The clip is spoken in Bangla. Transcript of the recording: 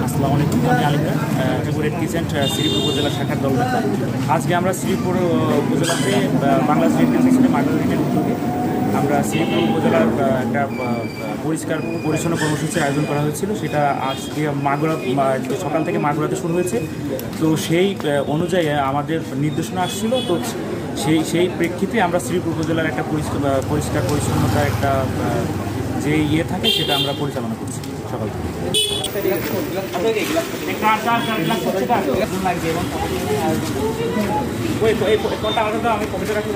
আসসালামু আলাইকুম, আমি আলিমরা রেড কিচেন্ট শ্রীপুর উপজেলা শাখার দল নেতা। আজকে আমরা শ্রীপুর উপজেলাতে বাংলাদেশ রেড ক্রিসেন্টের মার্কেটিংয়ের উদ্যোগে আমরা শ্রীপুর উপজেলার একটা পরিষ্কার পরিচ্ছন্ন কর্মসূচির আয়োজন করা হয়েছিল। সেটা আজকে সকাল থেকে মাগুরাতে শুরু হয়েছে। তো সেই অনুযায়ী আমাদের নির্দেশনা আসছিল। তো সেই প্রেক্ষিতে আমরা শ্রীপুর উপজেলার একটা পরিষ্কার পরিচ্ছন্নতার একটা যে থাকে সেটা আমরা পরিচালনা করছি সকাল থেকে। আমি পকেটে রাখি।